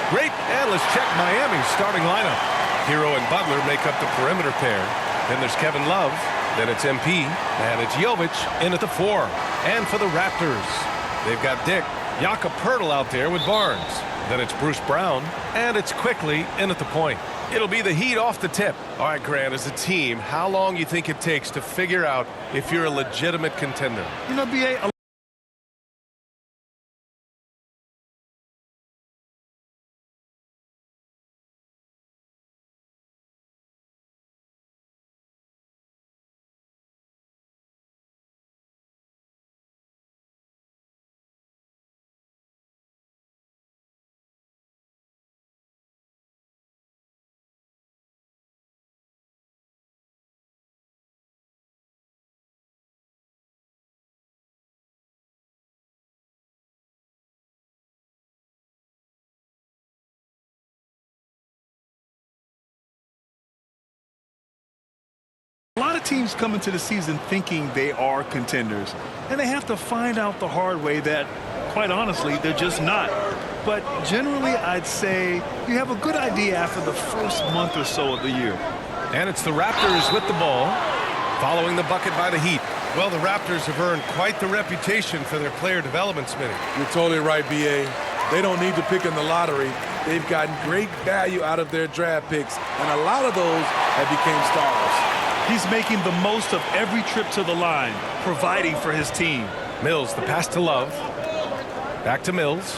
Great, and let's check Miami's starting lineup. Hero and Butler make up the perimeter pair. Then there's Kevin Love. Then it's MP. And it's Jovic in at the 4. And for the Raptors, they've got Dick, Jakob Poeltl out there with Barnes. Then it's Bruce Brown. And it's Quickly in at the point. It'll be the Heat off the tip. All right, Grant, as a team, how long do you think it takes to figure out if you're a legitimate contender? You know, B.A., a lot of teams come into the season thinking they are contenders, and they have to find out the hard way that, quite honestly, they're just not. But generally, I'd say you have a good idea after the first month or so of the year. And it's the Raptors with the ball, following the bucket by the Heat. Well, the Raptors have earned quite the reputation for their player development, Smitty. You're totally right, B.A. They don't need to pick in the lottery. They've gotten great value out of their draft picks, and a lot of those have become stars. He's making the most of every trip to the line, providing for his team. Mills, the pass to Love. Back to Mills.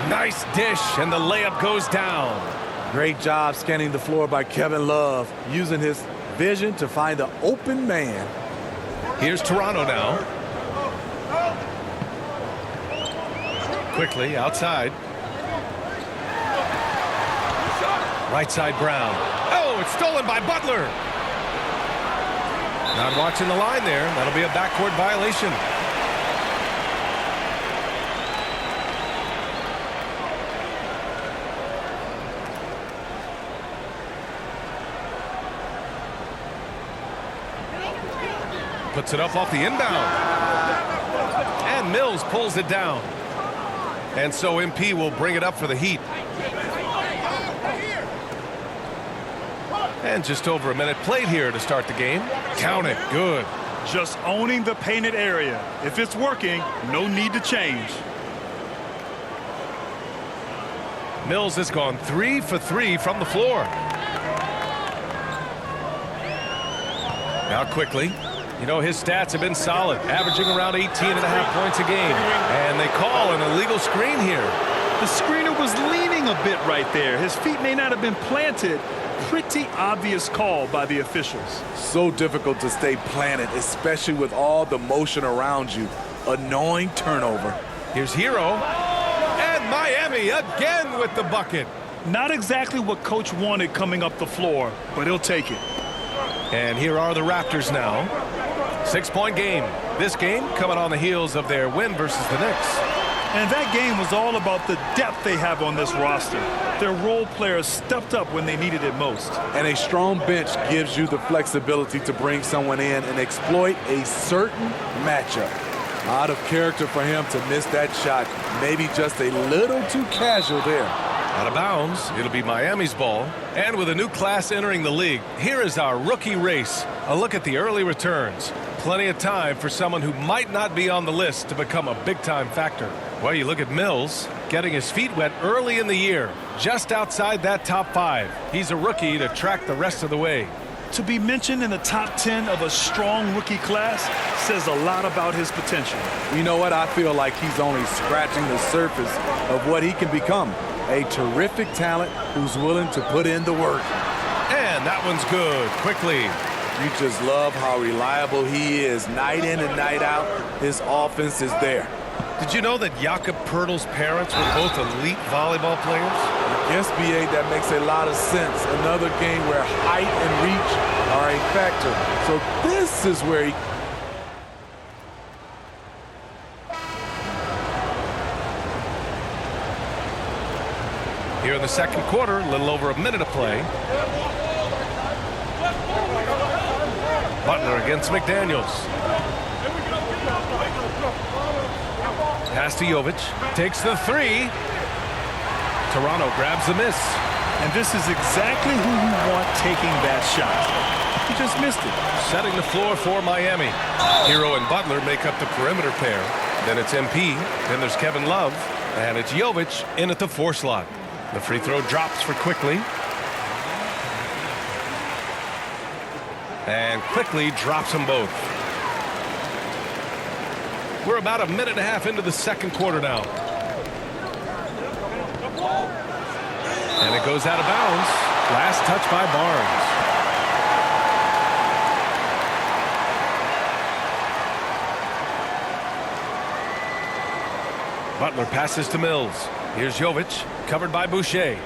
Nice dish, and the layup goes down. Great job scanning the floor by Kevin Love, using his vision to find the open man. Here's Toronto now. Quickly, outside. Right side Brown. Oh, it's stolen by Butler. Not watching the line there. That'll be a backcourt violation. Puts it up off the inbound. And Mills pulls it down. And so MP will bring it up for the Heat. And just over a minute played here to start the game. Count it. Good. Just owning the painted area. If it's working, no need to change. Mills has gone 3 for 3 from the floor. Now Quickly. You know, his stats have been solid, averaging around 18.5 points a game. And they call an illegal screen here. The screener was leaning a bit right there. His feet may not have been planted. Pretty obvious call by the officials. So difficult to stay planted, especially with all the motion around you. Annoying turnover. Here's Hero. And Miami again with the bucket. Not exactly what Coach wanted coming up the floor, but he'll take it. And here are the Raptors now. 6-point game. This game coming on the heels of their win versus the Knicks. And that game was all about the depth they have on this roster. Their role players stepped up when they needed it most. And a strong bench gives you the flexibility to bring someone in and exploit a certain matchup. Out of character for him to miss that shot. Maybe just a little too casual there. Out of bounds. It'll be Miami's ball. And with a new class entering the league, here is our rookie race. A look at the early returns. Plenty of time for someone who might not be on the list to become a big-time factor. Well, you look at Mills, getting his feet wet early in the year, just outside that top 5. He's a rookie to track the rest of the way. To be mentioned in the top 10 of a strong rookie class says a lot about his potential. You know what? I feel like he's only scratching the surface of what he can become. A terrific talent who's willing to put in the work. And that one's good. Quickly. You just love how reliable he is. Night in and night out, his offense is there. Did you know that Jakob Poeltl's parents were both elite volleyball players? Yes, B.A., that makes a lot of sense. Another game where height and reach are a factor. So this is where he... Here in the second quarter, a little over a minute of play. Butler against McDaniels. Pass to Jovic. Takes the 3. Toronto grabs the miss. And this is exactly who you want taking that shot. He just missed it. Setting the floor for Miami. Hero and Butler make up the perimeter pair. Then it's MP. Then there's Kevin Love. And it's Jovic in at the 4 slot. The free throw drops for Quickly. And Quickly drops them both. We're about a minute and a half into the second quarter now. And it goes out of bounds. Last touch by Barnes. Butler passes to Mills. Here's Jovic, covered by Boucher.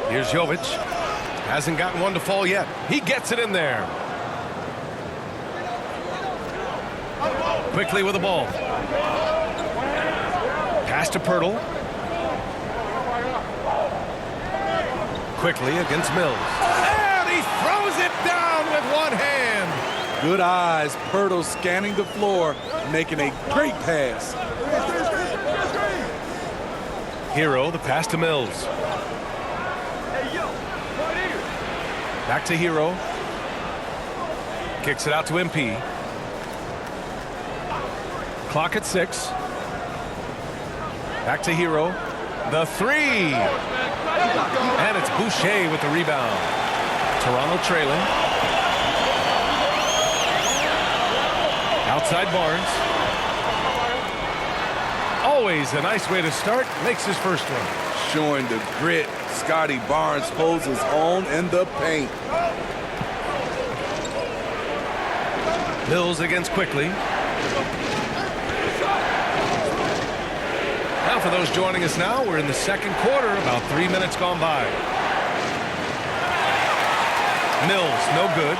Here's Jovic. Hasn't gotten one to fall yet. He gets it in there. Quickly with the ball. Pass to Pirtle. Quickly against Mills. And he throws it down with one hand. Good eyes. Pirtle scanning the floor, making a great pass. Hero, the pass to Mills. Back to Hero. Kicks it out to MP. Clock at 6. Back to Hero. The 3. And it's Boucher with the rebound. Toronto trailing. Outside Barnes. Always a nice way to start. Makes his first one. Showing the grit. Scotty Barnes holds his own in the paint. Mills against Quickly. Now for those joining us now, we're in the second quarter, about 3 minutes gone by. Mills, no good.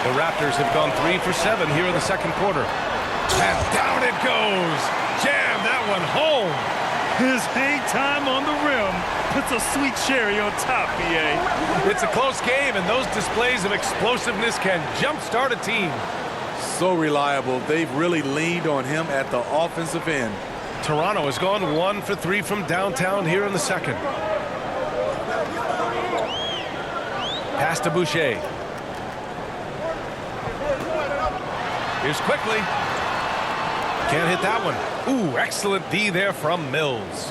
The Raptors have gone 3 for 7 here in the second quarter. And down it goes. Jam that one home. His hang time on the rim puts a sweet cherry on top, BA. It's a close game, and those displays of explosiveness can jumpstart a team. So reliable. They've really leaned on him at the offensive end. Toronto has gone 1 for 3 from downtown here in the second. Pass to Boucher. Here's Quickly. Can't hit that one. Ooh, excellent D there from Mills.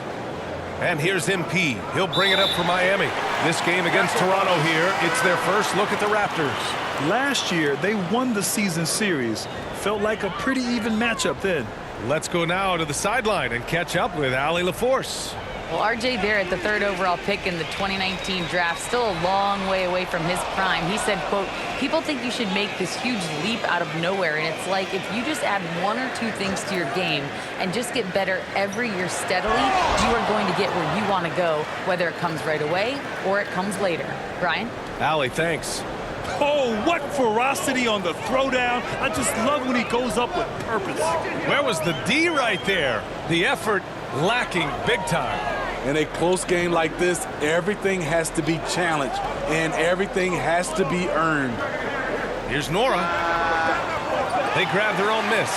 And here's MP. He'll bring it up for Miami. This game against Toronto here, it's their first look at the Raptors. Last year, they won the season series. Felt like a pretty even matchup then. Let's go now to the sideline and catch up with Allie LaForce. Well, R.J. Barrett, the 3rd overall pick in the 2019 draft, still a long way away from his prime. He said, quote, people think you should make this huge leap out of nowhere, and it's like if you just add 1 or 2 things to your game and just get better every year steadily, you are going to get where you want to go, whether it comes right away or it comes later. Brian? Allie, thanks. Oh, what ferocity on the throwdown. I just love when he goes up with purpose. Where was the D right there? The effort lacking big time. In a close game like this, everything has to be challenged and everything has to be earned. Here's Nora. They grab their own miss.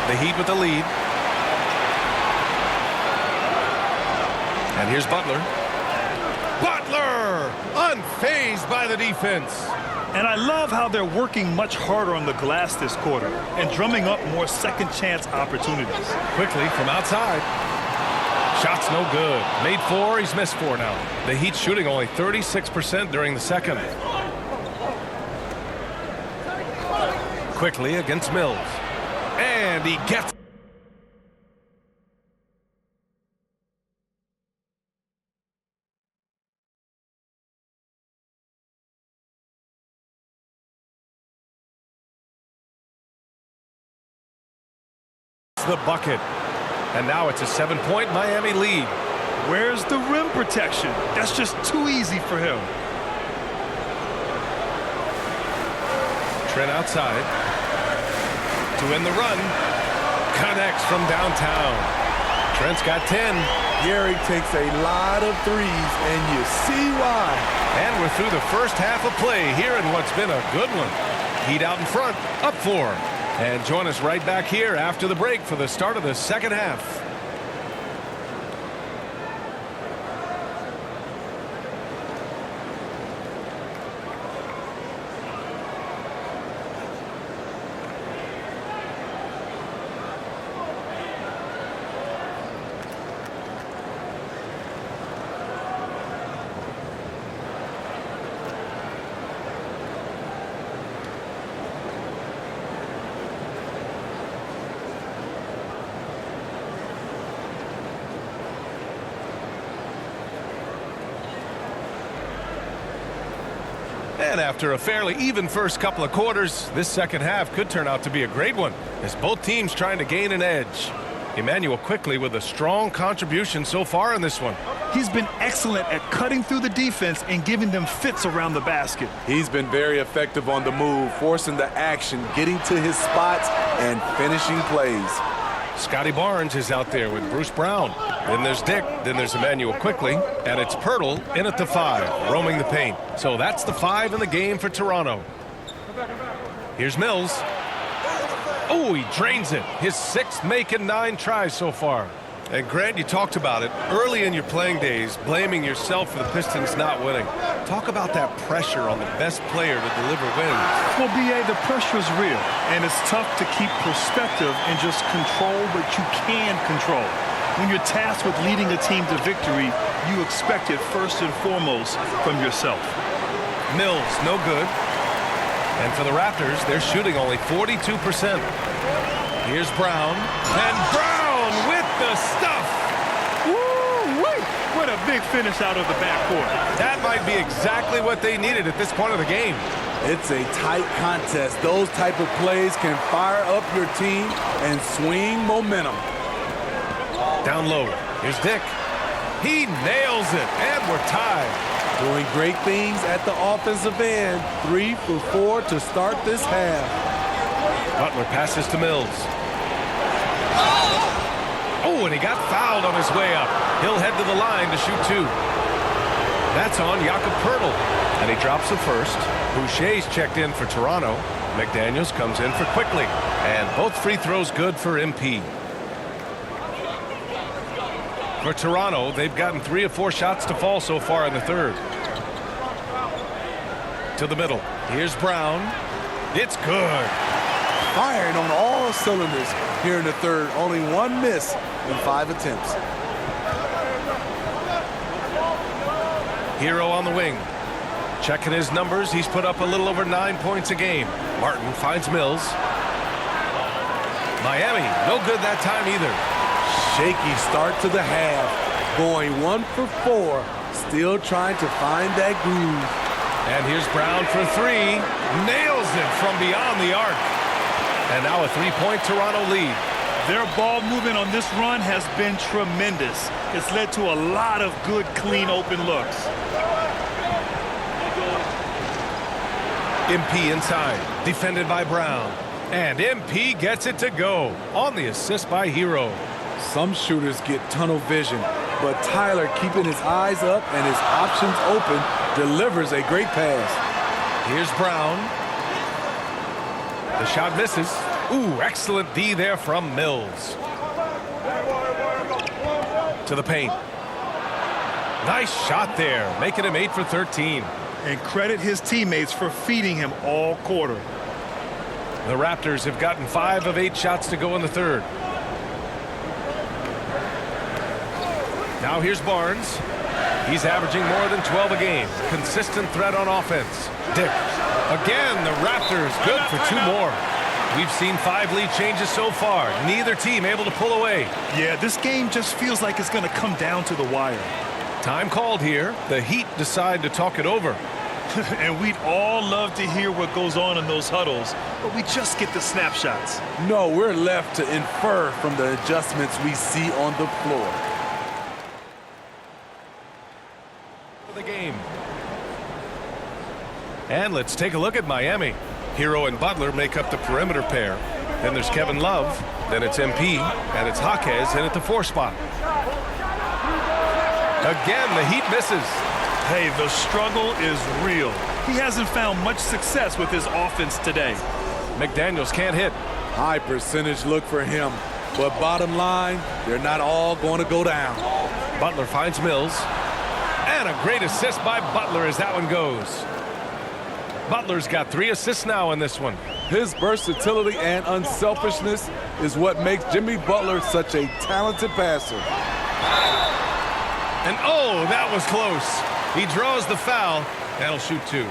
The Heat with the lead. And here's Butler. Butler! Unfazed by the defense. And I love how they're working much harder on the glass this quarter and drumming up more second chance opportunities. Quickly from outside. Shot's no good. Made 4, he's missed 4 now. The Heat shooting only 36% during the second. Quickly against Mills. And he gets the bucket. And now it's a 7-point Miami lead. Where's the rim protection? That's just too easy for him. Trent outside. To win the run. Connects from downtown. Trent's got 10. Gary takes a lot of threes, and you see why. And we're through the first half of play here in what's been a good one. Heat out in front, up 4. And join us right back here after the break for the start of the second half. And after a fairly even first couple of quarters, this second half could turn out to be a great one, as both teams trying to gain an edge. Emmanuel quickly with a strong contribution so far in this one. He's been excellent at cutting through the defense and giving them fits around the basket. He's been very effective on the move, forcing the action, getting to his spots, and finishing plays. Scotty Barnes is out there with Bruce Brown. Then there's Dick. Then there's Emmanuel quickly. And it's Pirtle in at the 5, roaming the paint. So that's the 5 in the game for Toronto. Here's Mills. Oh, he drains it. His 6th make in 9 tries so far. And Grant, you talked about it early in your playing days, blaming yourself for the Pistons not winning. Talk about that pressure on the best player to deliver wins. Well, B.A., the pressure is real, and it's tough to keep perspective and just control what you can control. When you're tasked with leading a team to victory, you expect it first and foremost from yourself. Mills, no good. And for the Raptors, they're shooting only 42%. Here's Brown. And Brown with the stuff. Woo-wee! What a big finish out of the backcourt. That might be exactly what they needed at this point of the game. It's a tight contest. Those type of plays can fire up your team and swing momentum. Down low. Here's Dick. He nails it, and we're tied. Doing great things at the offensive end. 3 for 4 to start this half. Butler passes to Mills. Oh, and he got fouled on his way up. He'll head to the line to shoot 2. That's on Jakob Pirtle. And he drops the first. Boucher's checked in for Toronto. McDaniels comes in for Quickly. And both free throws good for MP. For Toronto, they've gotten 3 of 4 shots to fall so far in the third. To the middle. Here's Brown. It's good. Firing on all cylinders here in the third. Only 1 miss in 5 attempts. Hero on the wing. Checking his numbers, he's put up a little over 9 points a game. Martin finds Mills. Miami, no good that time either. Shaky start to the half. Going 1 for 4. Still trying to find that groove. And here's Brown for 3. Nails it from beyond the arc. And now a 3-point Toronto lead. Their ball movement on this run has been tremendous. It's led to a lot of good, clean, open looks. MP inside, defended by Brown. And MP gets it to go on the assist by Hero. Some shooters get tunnel vision, but Tyler, keeping his eyes up and his options open, delivers a great pass. Here's Brown. The shot misses. Ooh, excellent D there from Mills. To the paint. Nice shot there, making him 8 for 13. And credit his teammates for feeding him all quarter. The Raptors have gotten 5 of 8 shots to go in the third. Now here's Barnes. He's averaging more than 12 a game. Consistent threat on offense. Dick. Again, the Raptors good for 2 more. We've seen 5 lead changes so far. Neither team able to pull away. Yeah, this game just feels like it's going to come down to the wire. Time called here. The Heat decide to talk it over. And we'd all love to hear what goes on in those huddles, but we just get the snapshots. No, we're left to infer from the adjustments we see on the floor. The game. And let's take a look at Miami. Hero and Butler make up the perimeter pair. Then there's Kevin Love. Then it's MP. And it's Jaquez in at the 4 spot. Again, the Heat misses. Hey, the struggle is real. He hasn't found much success with his offense today. McDaniels can't hit. High percentage look for him. But bottom line, they're not all going to go down. Butler finds Mills. And a great assist by Butler as that one goes. Butler's got 3 assists now in this one. His versatility and unselfishness is what makes Jimmy Butler such a talented passer. And oh, that was close. He draws the foul, and he'll shoot 2.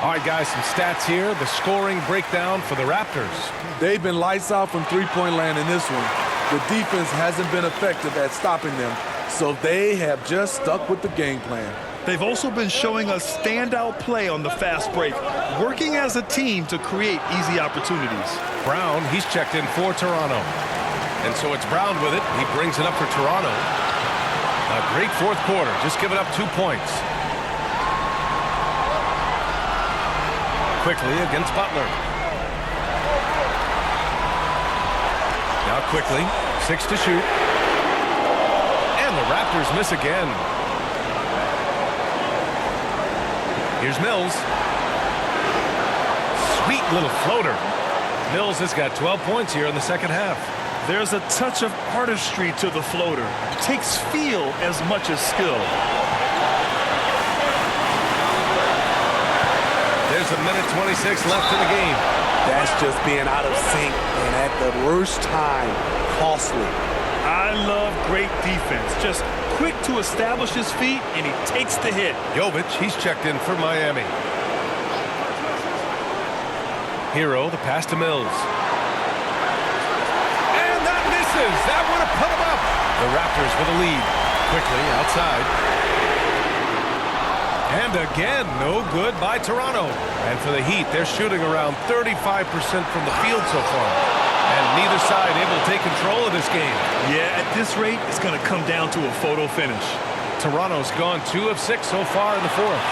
All right, guys, some stats here. The scoring breakdown for the Raptors. They've been lights out from three-point land in this one. The defense hasn't been effective at stopping them, so they have just stuck with the game plan. They've also been showing us standout play on the fast break, working as a team to create easy opportunities. Brown, he's checked in for Toronto. And so it's Brown with it. He brings it up for Toronto. A great fourth quarter, just giving up 2 points. Quickly against Butler. Now quickly, 6 to shoot. And the Raptors miss again. Here's Mills. Sweet little floater. Mills has got 12 points here in the second half. There's a touch of artistry to the floater. It takes feel as much as skill. There's a minute 26 left in the game. That's just being out of sync and at the worst time, costly. I love great defense. Just quick to establish his feet, and he takes the hit. Jovic, he's checked in for Miami. Hero, the pass to Mills. And that misses. That would have put him up. The Raptors with a lead. Quickly outside. And again, no good by Toronto. And for the Heat, they're shooting around 35% from the field so far. And neither side able to take control of this game. Yeah, at this rate, it's going to come down to a photo finish. Toronto's gone 2 of 6 so far in the fourth.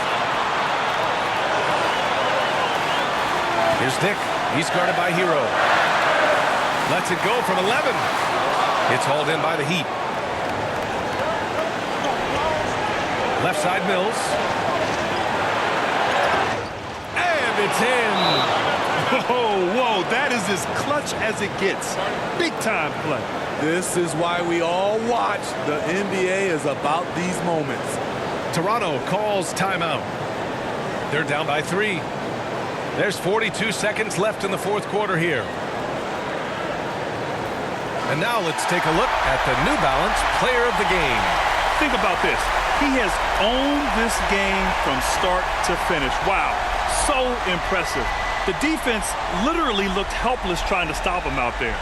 Here's Dick. He's guarded by Hero. Lets it go from 11. It's hauled in by the Heat. Left side Mills. And it's in. Whoa, that is as clutch as it gets. Big time play. This is why we all watch. The NBA is about these moments. Toronto calls timeout. They're down by 3. There's 42 seconds left in the fourth quarter here. And now let's take a look at the New Balance Player of the Game. Think about this. He has owned this game from start to finish. Wow, so impressive. The defense literally looked helpless trying to stop him out there.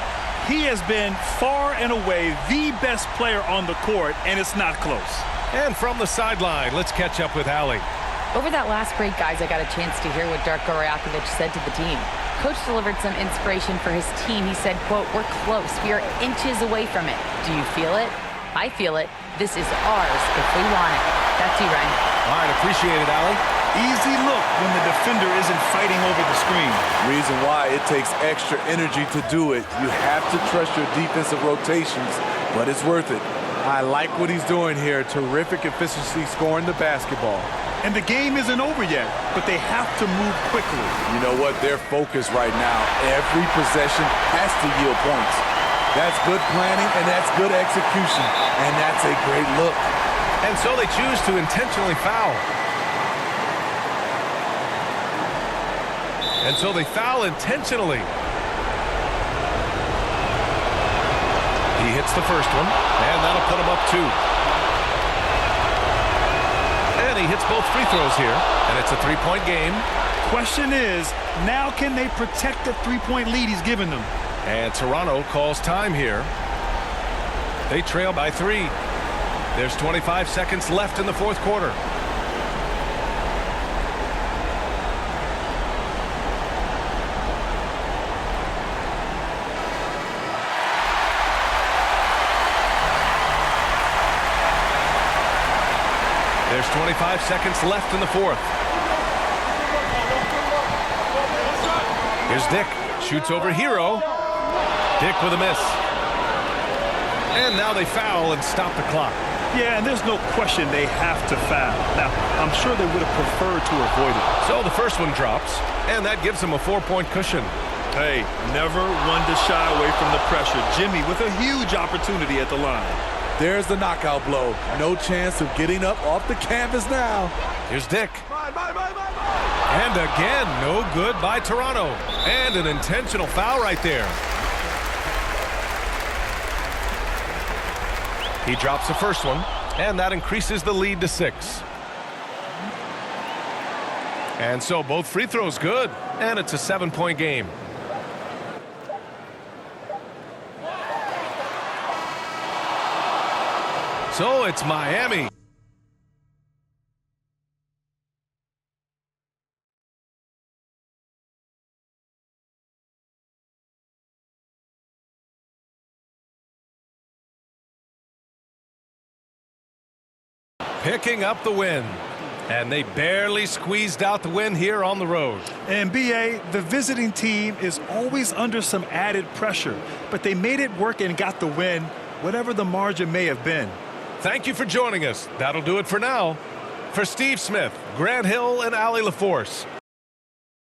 He has been far and away the best player on the court, and it's not close. And from the sideline, let's catch up with Allie. Over that last break, guys, I got a chance to hear what Darko Rajakovic said to the team. Coach delivered some inspiration for his team. He said, quote, "We're close. We are inches away from it. Do you feel it? I feel it. This is ours if we want it." That's you, Ryan. All right, appreciate it, Allie. Easy look when the defender isn't fighting over the screen. Reason why it takes extra energy to do it. You have to trust your defensive rotations, but it's worth it. I like what he's doing here. Terrific efficiency scoring the basketball. And the game isn't over yet, but they have to move quickly. You know what? They're focused right now. Every possession has to yield points. That's good planning, and that's good execution. And that's a great look. And so they choose to intentionally foul. And so they foul intentionally. He hits the first one, and that'll put him up 2. And he hits both free throws here, and it's a 3-point game. Question is, now can they protect the 3-point lead he's given them? And Toronto calls time here. They trail by 3. There's 25 seconds left in the fourth quarter. There's 25 seconds left in the fourth. Here's Dick. Shoots over Hero. Dick with a miss. And now they foul and stop the clock. Yeah, and there's no question they have to foul. Now, I'm sure they would have preferred to avoid it. So the first one drops, and that gives them a 4-point cushion. Hey, never one to shy away from the pressure. Jimmy with a huge opportunity at the line. There's the knockout blow. No chance of getting up off the canvas now. Here's Dick. And again, no good by Toronto. And an intentional foul right there. He drops the first one, and that increases the lead to 6. And so both free throws good, and it's a 7-point game. So it's Miami. picking up the win. And they barely squeezed out the win here on the road. And BA, the visiting team is always under some added pressure, but they made it work and got the win, whatever the margin may have been. Thank you for joining us. That'll do it for now. For Steve Smith, Grant Hill, and Allie LaForce,